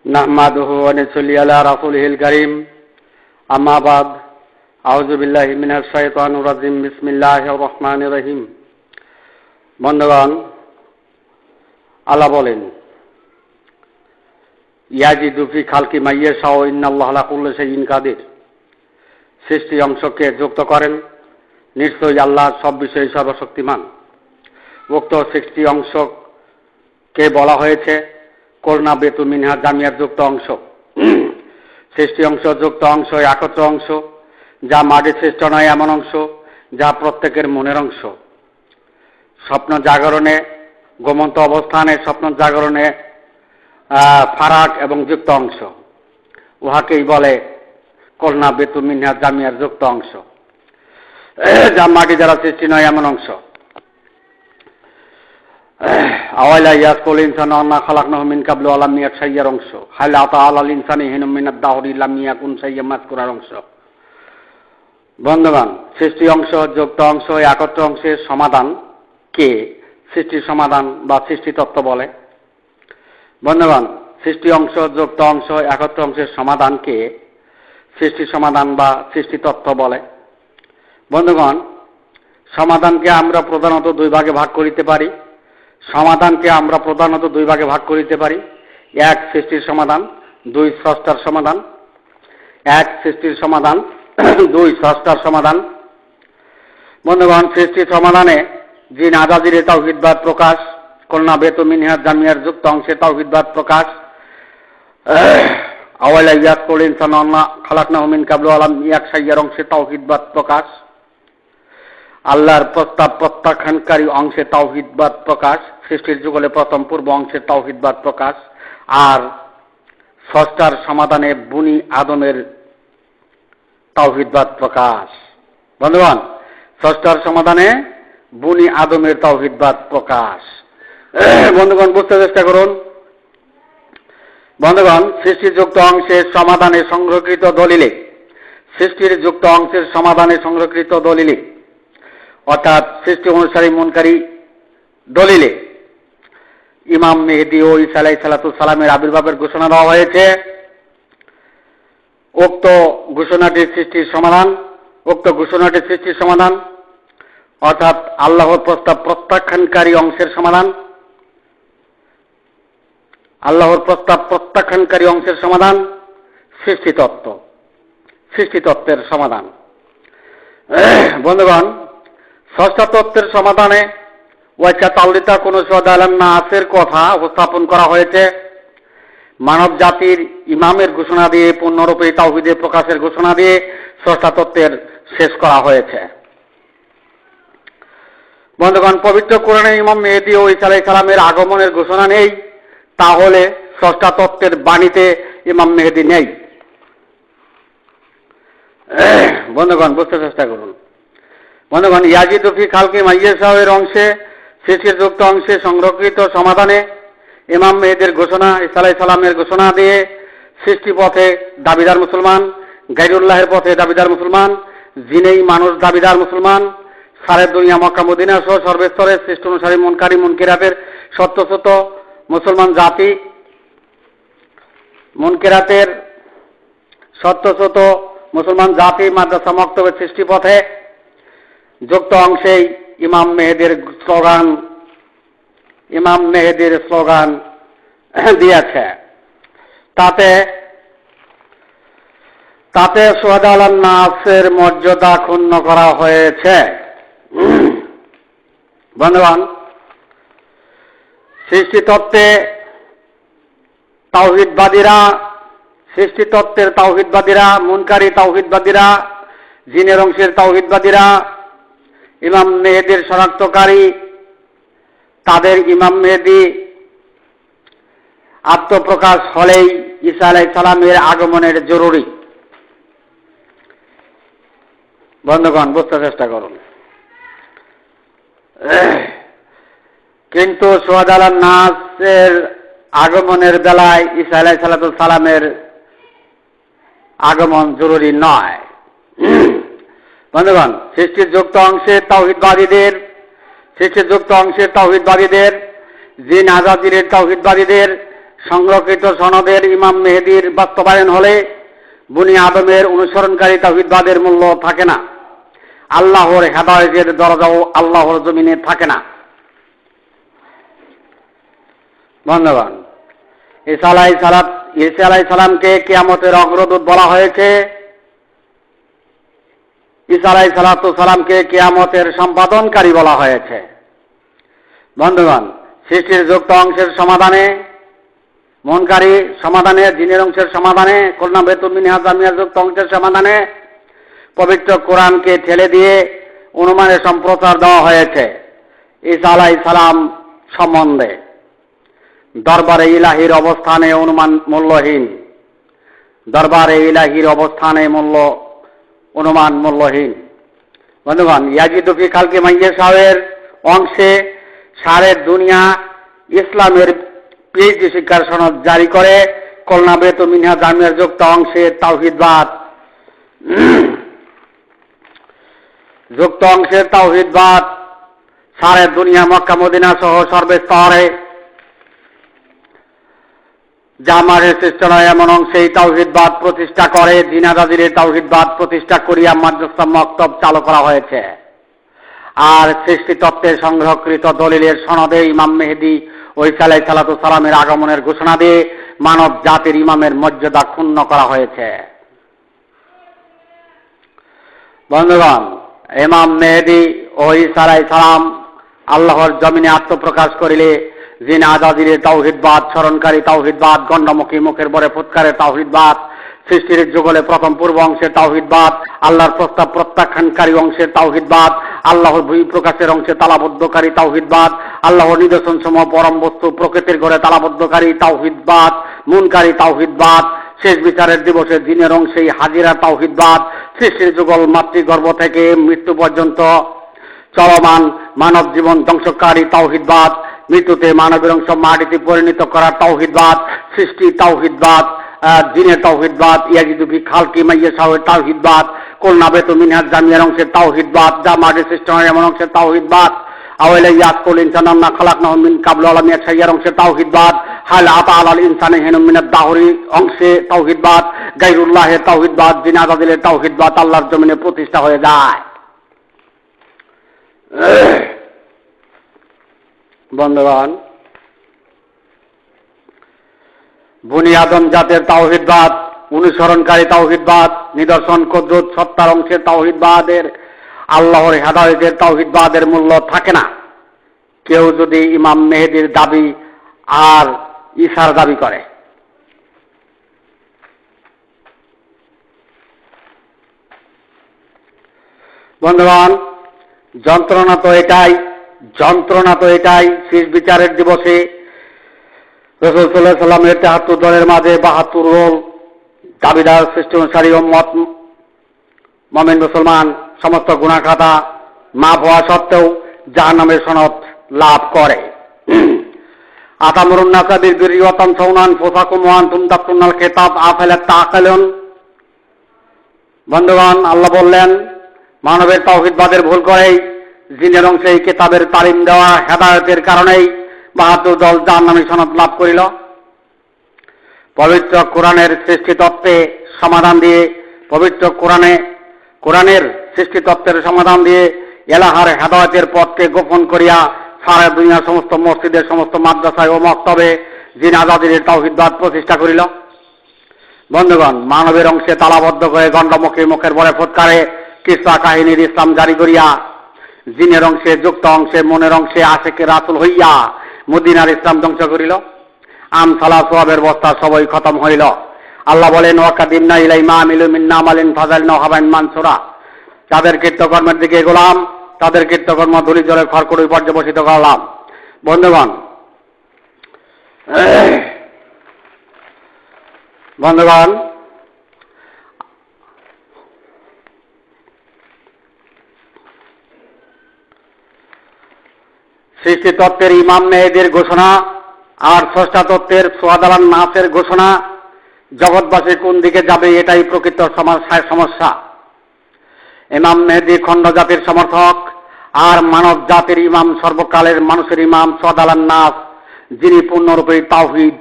নাহমাদুহু ওয়া নুসাল্লি আলা রাসূলিহিল কারীম আম্মা বাদ আউযু বিল্লাহি মিনাশ শাইতানির রাজিম বিসমিল্লাহির রহমানির রহিম। বন্ধুগণ, আল্লাহ বলেন, ইয়াজিদু ফি খালকি মা ইয়াশাউ ইন্নাল্লাহা আলা কুল্লি শাইইন কাদির। সৃষ্টি অংশকে যুক্ত করেন, নিশ্চয়ই আল্লাহ সব বিষয়ে সর্বশক্তিমান। উক্ত সৃষ্টি অংশকে বলা হয়েছে করোনা বেতু মিনহা জামিয়ার যুক্ত অংশ। সৃষ্টি অংশ যুক্ত অংশ একত্র অংশ, যা মাটির সৃষ্ট নয় এমন অংশ, যা প্রত্যেকের মনের অংশ। স্বপ্ন জাগরণে, ঘুমন্ত অবস্থানে স্বপ্ন জাগরণে ফারাক এবং যুক্ত অংশ, উহাকেই বলে করোনা বেতু মিনহা জামিয়ার যুক্ত অংশ, যা মাটি দ্বারা সৃষ্টি নয় এমন অংশ। আওয়ালা ইয়াসকুল ইনসানু আন্না খালাকনাহু মিন কাবলু ওয়া লাম ইয়াক শাইয়ার অংশ, হাল আতা আলাল ইনসানি হিনুম মিনাদ দাহরি লাম ইয়াকুন শাইয়্যাম মাযকুরার অংশ। বন্ধুগণ, সৃষ্টি অংশ যুক্ত অংশ একত্র অংশের সমাধান কে সৃষ্টির সমাধান বা সৃষ্টি তত্ত্ব বলে। বন্ধুগণ, সৃষ্টি অংশ যুক্ত অংশ একত্র অংশের সমাধানকে সৃষ্টি সমাধান বা সৃষ্টি তত্ত্ব বলে। বন্ধুগণ, সমাধানকে আমরা প্রধানত দুই ভাগে ভাগ করিতে পারি। এক সৃষ্টির সমাধান, দুই স্রষ্টার সমাধান। এক সৃষ্টির সমাধান, দুই স্রষ্টার সমাধান। বন্ধুগণ, সৃষ্টির সমাধানে জিন আজাজির তাওহীদবাদ প্রকাশ, করোনা বেতু মিনহা জামিয়ার যুক্ত অংশে তাওহীদবাদ প্রকাশ। আওয়ালা ইয়াসকুল ইনসানু আন্না খালাকনাহু মিন কাবলু ওয়া লাম ইয়াক শাইয়ার অংশে তাওহীদবাদ প্রকাশ। আল্লাহর প্রস্তাব প্রত্যাখ্যানকারী অংশে তাওহীদবাদ প্রকাশ। সৃষ্টির যুগলে প্রথম পূর্ব অংশে তাওহীদবাদ প্রকাশ। আর স্রষ্টার সমাধানে বুনি আদমের তাওহীদবাদ প্রকাশ। বন্ধুগণ, স্রষ্টার সমাধানে বুনি আদমের তাওহীদবাদ প্রকাশ। বন্ধুগণ, বুঝতে চেষ্টা করুন। বন্ধুগণ, সৃষ্টির যুক্ত অংশের সমাধানে সংরক্ষিত দলিলে, সৃষ্টির যুক্ত অংশের সমাধানে সংরক্ষিত দলিলে অর্থাৎ সৃষ্টি অনুসারী মুনকারী দলিলে ইমাম মেহেদী ও ঈসা আলাইহিস সালামের আবির্ভাবের ঘোষণা দেওয়া হয়েছে। উক্ত ঘোষণাটির সৃষ্টির সমাধান অর্থাৎ আল্লাহর প্রস্তাব প্রত্যাখ্যানকারী অংশের সমাধান। সৃষ্টিতত্ত্বের সমাধান। বন্ধুগণ, স্রষ্টা তত্ত্বের সমাধানে ওয়াইকা তাওলিতা কোন সুদালান নাসের কথা উপস্থাপন করা হয়েছে। মানব জাতির ইমামের ঘোষণা দিয়ে, পূর্ণরূপে তাওহীদের প্রকাশের ঘোষণা দিয়ে স্রষ্টা তত্ত্বের শেষ করা হয়েছে। বন্ধুগণ, পবিত্র কোরআনে ইমাম মেহেদী ও ঈসা আলাইহিস সালামের আগমনের ঘোষণা নেই, তাহলে স্রষ্টা তত্ত্বের বাণীতে ইমাম মেহেদী নেই। বন্ধুগণ, বুঝতে চেষ্টা করুন। বন্ধুগণ, ইয়াজিদু ফি খালকি মা ইয়াশাউ এর অংশে, সৃষ্টির যুক্ত অংশে সংরক্ষিত সমাধানে ইমাম মেহেদীর ঘোষণা, ঈসা আলাইহিস সালামের ঘোষণা দিয়ে সৃষ্টি পথে দাবিদার মুসলমান, গায়রুল্লাহের পথে দাবিদার মুসলমান, জিনেই মানুষ দাবিদার মুসলমান, সারে দুনিয়া মক্কা মদিনা সহ সর্বস্তরের সৃষ্টি অনুসারী মুনকারী মুনকিরাতের সত্যসত মুসলমান জাতি, মুনকিরাতের সত্যসত মুসলমান জাতি মাদ্রাসা মক্তবের সৃষ্টি পথে যুক্ত অংশেই ইমাম মেহেদীর স্লোগান দিয়েছে। তাতে সুহাদা আলান নাসের মর্যাদা ক্ষুণ্ণ করা হয়েছে। বন্ধুগণ, সৃষ্টিতত্ত্বের তাওহীদবাদীরা, মুনকারী তাওহীদবাদীরা, জিনের অংশের তাওহীদবাদীরা, ইমাম মেহেদীর শনাক্তকারী, তাদের ইমাম মেহেদী আত্মপ্রকাশ হলেই ঈসা আলাইহিস সালামের আগমনের জরুরি। বন্ধুগণ, বুঝতে চেষ্টা করুন। কিন্তু সুহাদা আলান নাসের আগমনের বেলায় ঈসা আলাইহিস সালামের আগমন জরুরি নয়। বন্ধুগণ, সৃষ্টির যুক্ত অংশের তাওহীদবাদীদের, জিন আজাজিরের তাওহীদবাদীদের সংরক্ষিত সনদের ইমাম মেহেদীর বাস্তবায়ন হলে বনি আদমের অনুসরণকারী তাওহীদবাদের মূল্য থাকে না। আল্লাহর হেদায়েতের দরজাও আল্লাহর জমিনে থাকে না। বন্ধুগণ, ঈসা আলাইহিস সালামকে কিয়ামতের অগ্রদূত বলা হয়েছে। ঈসা আলাইহিস সালামকে কিয়ামতের সম্পাদনকারী বলা হয়েছে। বন্ধুগণ, সৃষ্টির যুক্ত অংশের সমাধানে, মনকারী সমাধানে, জিনের অংশের সমাধানে, কল্যাণ বেতুল মিনহা জামিয়া যুক্ত অংশের সমাধানে পবিত্র কোরআনকে ঠেলে দিয়ে অনুমানের সম্প্রচার দেওয়া হয়েছে ঈসা আলাইহিস সালাম সম্বন্ধে। দরবারে ইলাহির অবস্থানে অনুমান মূল্যহীন। দরবারে ইলাহির অবস্থানে অনুমান মূল্যহীন। বন্ধুগণ, ইয়াজিদু ফি খালকি মাইয়াশাওয়ের অংশে সারে দুনিয়া ইসলামের পিএইচডি শিক্ষার সনদ জারি করে কল্যাণ বেতুল মিনহা জামিয়ার যুক্ত অংশে তাওহীদবাদ সারে দুনিয়া মক্কা মদিনা সহ সর্বস্তরে জামারের সৃষ্ট নয় এমন অংশেই তাওহীদবাদ প্রতিষ্ঠা করে জিনাদাদির তাওহীদবাদ প্রতিষ্ঠা করিয়া মাদ্রাসা মক্তব চালু করা হয়েছে। আর সৃষ্টি তত্ত্বের সংগ্রহকৃত দলিলের সনদে ইমাম মেহেদী ও ঈসা আলাইহিস সালামের আগমনের ঘোষণা দিয়ে মানব জাতির ইমামের মর্যাদা ক্ষুণ্ণ করা হয়েছে। বন্ধুগণ, ইমাম মেহেদী ও ঈসা আলাইহিস সালাম আল্লাহর জমিনে আত্মপ্রকাশ করিলে জিন আজাদির তাওহীদবাদ, স্মরণকারী তাওহীদবাদ, গণ্ডমুখী মুখের বরে ফুৎকারের তাওহীদবাদ, সৃষ্টির যুগলে প্রথম পূর্ব অংশের তাওহীদবাদ, আল্লাহর প্রস্তাব প্রত্যাখ্যানকারী অংশের তাওহীদবাদ, আল্লাহর ভূমি প্রকাশের অংশে তালাবদ্ধকারী তাওহীদবাদ, আল্লাহর নিদর্শন সমূহ পরম বস্তু প্রকৃতির ঘরে তালাবদ্ধকারী তাওহীদবাদ, মুনকারী তাওহীদবাদ, শেষ বিচারের দিবসে জিনের অংশেই হাজিরা তাওহীদবাদ, সৃষ্টির যুগল মাতৃগর্ভ থেকে মৃত্যু পর্যন্ত চলমান মানব জীবন ধ্বংসকারী তাওহীদবাদ, মৃত্যুতে মানবের অংশ মাটিতে পরিণত করার তাওহীদবাদ, সৃষ্টি তাওহীদবাদ, জিনের তাওহীদবাদ, ইয়াজিদু ফি খালকি মাইয়াশাওয়ের তাওহীদবাদ, কল্যাণ বেতুল মিনহা জামিয়ার অংশের তাওহীদবাদ, যা মাটির সৃষ্ট হয় এমন অংশের তাওহীদবাদ, আওয়ালা ইয়াকুল ইনসান আন্না খালাকনাহু মিন কাবলু ওয়া লাম ইয়াক শাইয়ার অংশের তাওহীদবাদ, হাল আতা আলাল ইনসানি হিনুম মিনাদ দাহরি অংশে তাওহীদবাদ, গায়রুল্লাহের তাওহীদবাদ, জিন আজাদিলের তাওহীদবাদ আল্লাহর জমিনে প্রতিষ্ঠা হয়ে যায়। বন্ধুগণ, বনি আদম জাতের তাওহীদবাদ, অনুসরণকারী তাওহীদবাদ, নিদর্শন কুদরত সত্তার অংশের তাওহীদবাদের, আল্লাহর হেদায়েতের তাওহীদবাদের মূল্য থাকে না কেউ যদি ইমাম মেহেদীর দাবি আর ঈসার দাবি করে। বন্ধুগণ, যন্ত্রণা তো এটাই শেষ বিচারের দিবসে রাসূল সাল্লাল্লাহু আলাইহি সাল্লামের ৭৩ দলের মাঝে ৭২ দল দাবিদার সৃষ্টি অনুসারী উম্মত মুমিন মুসলমান সমস্ত গুনাহ খাতা মাফ হওয়া সত্ত্বেও জাহান্নামের সনদ লাভ করে। আতামুরুন নাসা বিল বিররি ওয়া তানসাউনা আনফুসাকুম ওয়া আনতুম তাতলুনাল কিতাব আফালা তাআকিলুন। বন্ধুগণ, আল্লাহ বললেন, মানবের তাওহীদবাদের ভুল করেই জিনের অংশে এই কিতাবের তালিম দেওয়া হেদায়েতের কারণেই ৭২ দল জাহান্নামী সনদ লাভ করিল। পবিত্র কোরআনের সৃষ্টি তত্ত্বে সমাধান দিয়ে কোরআনের সৃষ্টি তত্ত্বের সমাধান দিয়ে এলাহার হেদায়েতের পথকে গোপন করিয়া সারা দুনিয়া সমস্ত মসজিদের সমস্ত মাদ্রাসায় ও মক্তবে জিন আজাদির তাওহীদবাদ প্রতিষ্ঠা করিল। বন্ধুগণ, মানবের অংশে তালাবদ্ধ করে গণ্ডমুখী মুখের বরে ফুৎকারে কিসা কাহিনীর ইসলাম জারি করিয়া জিনের অংশে যুক্ত অংশে মনের অংশে আশেকে রাসূল হইয়া মদিনার ইসলাম ধ্বংস করিল। আমসালা সোয়াবের বস্তা সবই খতম হইল। আল্লাহ বলেন, ওয়াকাদিমনা ইলাই মা আমিলু মিন আমালিন ফাজালনাহু হাবান মানসুরা। তাদের কৃতকর্মের দিকে গোলাম, তাদের কৃতকর্ম ধুলি জলে খড়কুড়ি পর্যবসিত করলাম। বন্ধুগণ, সৃষ্টি তত্ত্বের ইমাম মেহেদীর ঘোষণা আর স্রষ্টা তত্ত্বের সুয়াদালান নাসের ঘোষণা, জগৎবাসী কোন দিকে যাবে এটাই প্রকৃত সমস্যা। ইমাম মেহেদী খণ্ড জাতির সমর্থক আর মানব জাতির ইমাম, সর্বকালের মানুষের ইমাম সুয়াদালান নাস, যিনি পূর্ণরূপে তাওহীদ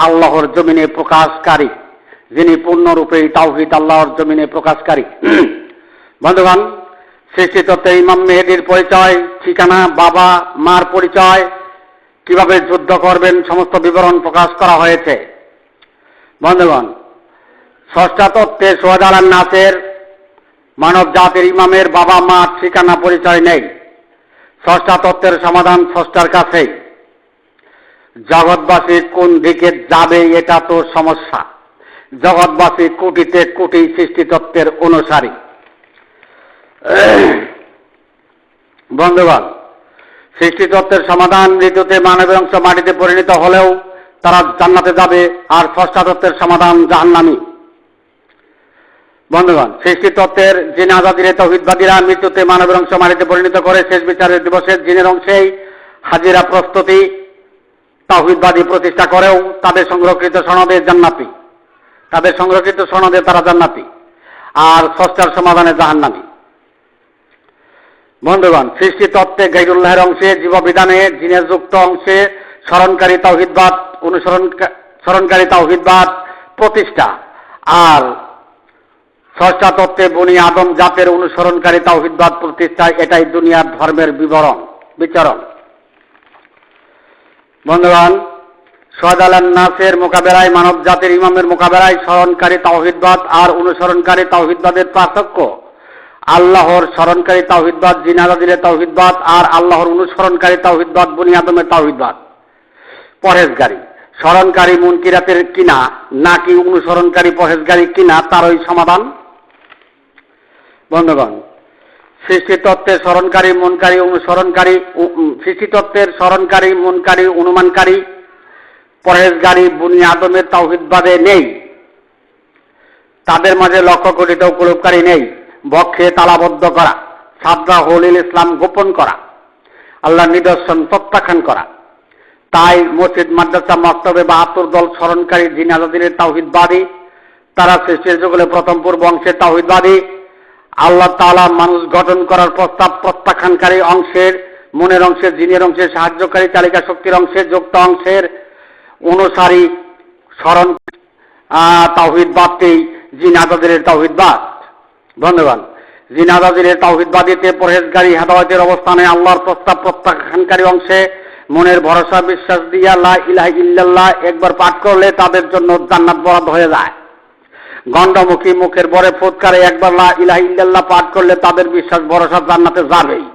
আল্লাহর জমিনে প্রকাশকারী, যিনি পূর্ণরূপে তাওহীদ আল্লাহর জমিনে প্রকাশকারী। বন্ধুগণ, সৃষ্টিতত্ত্বে ইমাম মেহেদীর পরিচয়, ঠিকানা, বাবা মার পরিচয়, কিভাবে যুদ্ধ করবেন, সমস্ত বিবরণ প্রকাশ করা হয়েছে। বন্ধুগণ, ষষ্ঠা তত্ত্বে সোহাদাল নাসের মানব জাতির ইমামের বাবা মার ঠিকানা পরিচয় নেই। ষষ্ঠা তত্ত্বের সমাধান ষষ্ঠার কাছেই। জগৎবাসী কোন দিকে যাবে এটা তো সমস্যা। জগৎবাসী কোটিতে কোটি সৃষ্টিতত্ত্বের অনুসারী। বন্ধুগণ, সৃষ্টিতত্ত্বের সমাধান ঋতুতে মানবের অংশ মাটিতে পরিণত হলেও তারা জান্নাতে যাবে, আর ষষ্ঠা তত্ত্বের সমাধান জাহান্নামী। বন্ধুগণ, সৃষ্টিতত্ত্বের জিনে আজাদিরে তাওহীদবাদীরা মৃত্যুতে মানবের অংশ মাটিতে পরিণত করে শেষ বিচারের দিবসে জিনের অংশেই হাজিরা প্রস্তুতি তাওহীদবাদী প্রতিষ্ঠা করেও তাদের সংরক্ষিত সনদে জান্নাতি, তাদের সংরক্ষিত সনদে তারা জান্নাতি, আর ষষ্ঠার সমাধানে জাহান্নামী। বন্ধুগণ, সৃষ্টিতত্ত্বে গায়রুল্লাহের অংশে জীববিধানে জিনের যুক্ত অংশে স্মরণকারী তাওহীদবাদ স্মরণকারী তাওহীদবাদ প্রতিষ্ঠা, আর ষষ্ঠা তত্ত্বে বনি আদম জাতের অনুসরণকারী তাওহীদবাদ প্রতিষ্ঠা। এটাই দুনিয়ার ধর্মের বিচরণ। বন্ধুগণ, সোহাদাল নাসের মোকাবেলায় মানব জাতির ইমামের মোকাবেলায় স্মরণকারী তাওহীদবাদ আর অনুসরণকারী তাওহীদবাদের পার্থক্য। আল্লাহর স্মরণকারী তাওহীদবাদ জিন আজাদিরের তাওহীদবাদ, আর আল্লাহর অনুসরণকারী তাওহীদবাদ বনি আদমের তাওহীদবাদ। পরহেজগারী স্মরণকারী মুনকিরাতের কিনা নাকি অনুসরণকারী পরহেজগারী কিনা, তারই সমাধান। বন্ধুগণ, সৃষ্টিতত্ত্বের স্মরণকারী মনকারী অনুসরণকারী, সৃষ্টিতত্ত্বের স্মরণকারী মনকারী অনুমানকারী পরহেজগারী বনি আদমের তাওহীদবাদে নেই। তাদের মাঝে লক্ষ কোটিত উপলব্ধকারী নেই। বক্ষে তালাবদ্ধ করা, সাদরা হলিল ইসলাম গোপন করা, আল্লাহর নিদর্শন প্রত্যাখ্যান করা। তাই মসজিদ মাদ্রাসা মক্তবে ৭২ দল স্মরণকারী জিন আজাদিরের তাওহীদবাদী। তারা সৃষ্টির যুগলে প্রথম পূর্ব অংশের তাওহীদবাদী। আল্লাহ তাআলা মানুষ গঠন করার প্রস্তাব প্রত্যাখ্যানকারী অংশের, মনের অংশের, জিনের অংশের, সাহায্যকারী তালিকা শক্তির অংশের, যুক্ত অংশের অনুসারী স্মরণ তাওহীদবাদটি জিন আজাদিরের তাওহীদবাদ। বন্ধুগণ, জিন আজাদিরের তাওহীদবাদীতে পরহেজগারী হেদায়েতের অবস্থানে আল্লাহর প্রস্তাব প্রত্যাখ্যানকারী অংশে মনের ভরসা বিশ্বাস দিয়া লা ইলাহা ইল্লাল্লাহ একবার পাঠ করলে তাদের জন্য জান্নাত বরাদ্দ হয়ে যায়। গণ্ডমুখী মুখের বরে ফুৎকারে একবার লা ইলাহা ইল্লাল্লাহ পাঠ করলে তাদের বিশ্বাস ভরসা জান্নাতে যাবেই।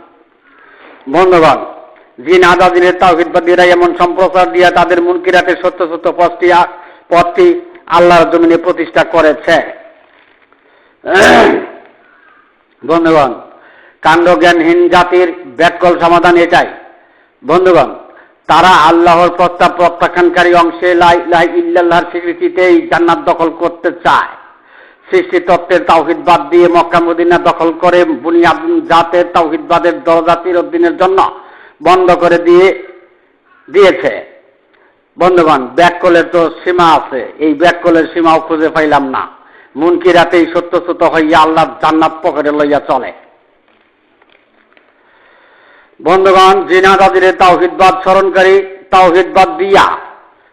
বন্ধুগণ, জিন আজাদিরের তাওহীদবাদীরা এমন সম্প্রচার দিয়া তাদের মুনকিরাতের সত্য সত্য পথটি আল্লাহর জমিনে প্রতিষ্ঠা করেছে। বন্ধুগণ, কাণ্ডজ্ঞানহীন জাতির ব্যাকল সমাধান এটাই। বন্ধুগণ, তারা আল্লাহর প্রস্তাব প্রত্যাখ্যানকারী অংশে লা ইলাহা ইল্লাল্লাহর স্বীকৃতিতেই জান্নাত দখল করতে চায়। সৃষ্টিতত্ত্বের তাওহীদবাদ দিয়ে মক্কা মদিনা দখল করে বনি আদম জাতের তাওহীদবাদের দরজা চিরদিনের জন্য বন্ধ করে দিয়েছে। বন্ধুগণ, ব্যাকলের তো সীমা আছে, এই ব্যাকলের সীমাও খুঁজে পাইলাম না। মুনকিরাতেই সত্যচ্যুত হইয়া আল্লাহর জান্নাত পকেটে লইয়া চলে। বন্ধুগণ, জিন আজাদিরের তাওহীদবাদ স্মরণকারী তাওহীদবাদ দিয়া,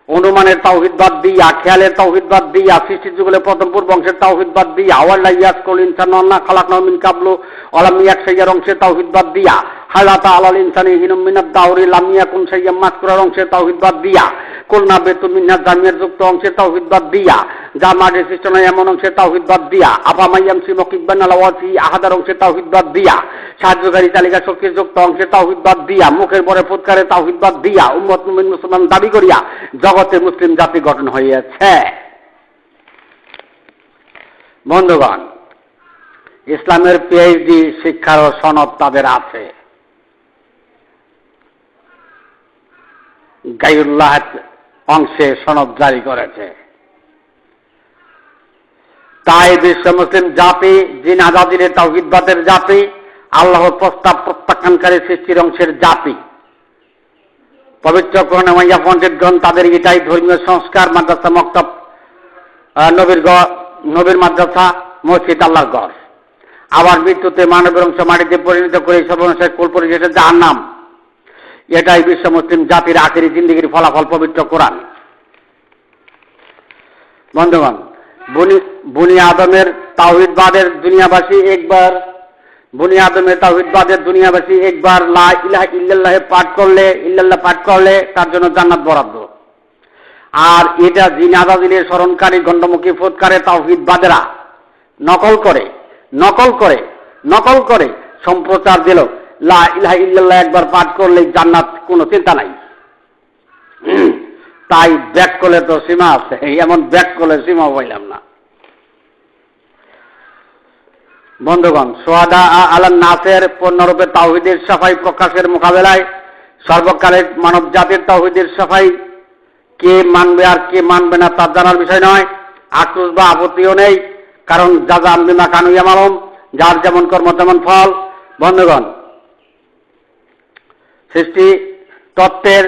অনুমানের তাওহীদবাদ দিয়া, খেয়ালের তাওহীদবাদ দিয়া, সৃষ্টির যুগলে প্রথম পূর্ব অংশের তাওহীদবাদ দিয়া, ওয়াল্লা ইয়াসকুল ইনসানু আন্না খালাকনাহু মিন কাবলু ওয়া লাম ইয়াক শাইয়্যার অংশের তাওহীদবাদ দিয়া, হালাতা আলাল ইনসানি হিনুম মিনাদ দাওরি লাম ইয়াকুন শাইয়্যাম মাযকুরার অংশের তাওহীদবাদ দিয়া, কুলনা বেতু মিন্নাত জামিয়ার যুক্ত অংশের তাওহীদবাদ দিয়া, যা মাঠে সৃষ্ট নয় এমন অংশের তাওহীদবাদ দিয়া, আফামাইয়াম সিমকিবান আলাওয়াসি আহাদার অংশের তাওহীদবাদ দিয়া, সাহায্যকারী তালিকা শক্তির যুক্ত অংশের তাওহীদবাদ দিয়া, মুখের পরে ফুৎকারে তাওহীদবাদ দিয়া, উম্মত মুমিন মুসলমান দাবি করিয়া জগতে মুসলিম জাতি গঠন হইয়াছে। বন্ধুগণ, ইসলামের পিএইচডি শিক্ষার সনদ তাদের আছে। গায়রুল্লাহ অংশে সনদ জারি করেছে। তাই বিশ্ব মুসলিম জাতি জিন আজাদিরের তাওহীদবাদের জাতি, আল্লাহর প্রস্তাব প্রত্যাখ্যানকারী সৃষ্টির অংশের জাতি। পবিত্র কোরআনে মাইয়া পণ্ডিতগণ তাদের এটাই ধর্মীয় সংস্কার। মাদ্রাসা মক্তব, নবীর মাদ্রাসা, মসজিদ আল্লাহর ঘর। আবার মৃত্যুতে মানবের অংশ মাটিতে পরিণত করে সর্বনাশের কুল পরিশেষে জাহান্নাম। এটাই বিশ্ব মুসলিম জাতির আখেরি জিন্দেগির ফলাফল পবিত্র কোরআন। বন্ধুগণ, বুনি আদমের তাওহীদবাদের দুনিয়াবাসী একবার লা ইলাহা ইল্লাল্লাহ পাঠ করলে তার জন্য জান্নাত বরাদ্দ। আর এটা জিন আযাজিলের স্মরণকারী গণ্ডমুখী ফুৎকারে তাওহীদবাদেরা নকল করে সম্প্রচার দিল লা ইলাহা ইল্লাল্লাহ একবার পাঠ করলেই জান্নাত, কোনো চিন্তা নাই। তাই ব্যাক করলে তো সীমা আছে, এমন ব্যাক করলে সীমা পাইলাম না। বন্ধুগণ, সোহাদা আলান নাসের পূর্ণরূপে তাওহীদের সাফাই প্রকাশের মোকাবেলায় সর্বকালের মানব জাতির তাওহীদের সাফাই কে মানবে আর কে মানবে না তার জানার বিষয় নয়। আক্রোশ বা আপত্তিও নেই, কারণ জাযাম বিমা কানু ইয়ামালুন, যার যেমন কর্ম তেমন ফল। বন্ধুগণ, সৃষ্টি তত্ত্বের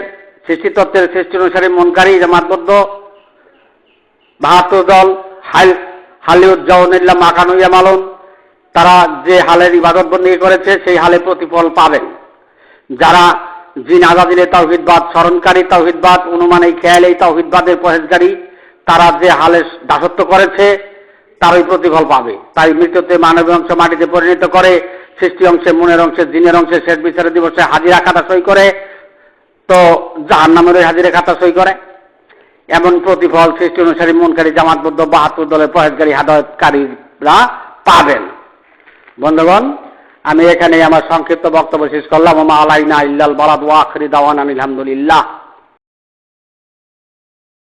সৃষ্টি অনুসারে মনকারী জামাতবদ্ধ 72 দল হালিউজ্জাউনিল্লাহ মা কানু ইয়ামালুন, তারা যে হালের ইবাদত বন্দী করেছে সেই হালে প্রতিফল পাবেন। যারা জিন আযাজিলের তাওহীদবাদ স্মরণকারী, তাওহীদবাদ অনুমানে খেয়ালেই তাওহীদবাদের পরহেজগারী, তারা যে হালে দাসত্ব করেছে তারই প্রতিফল পাবে। তাই মৃত্যুতে মানবীয় অংশ মাটিতে পরিণত করে, সৃষ্টি অংশে, মনের অংশে, জিনের অংশে শেষ বিচারের দিবসে হাজিরা খাতা সই করে, তো জাহান্নামের হাজিরা খাতা সই করে। এমন প্রতিফল সৃষ্টি অনুসারী মনকারী জামাতবদ্ধ 72 দলের পরহেজগারী হাদায়াতকারীরা পাবেন। বন্ধুগণ, আমি এখানে আমার সংক্ষিপ্ত বক্তব্য শেষ করলাম। ওমা আলাইনা ইল্লাল বালাগ ওয়া আখিরি দাওয়ানা আলহামদুলিল্লাহ।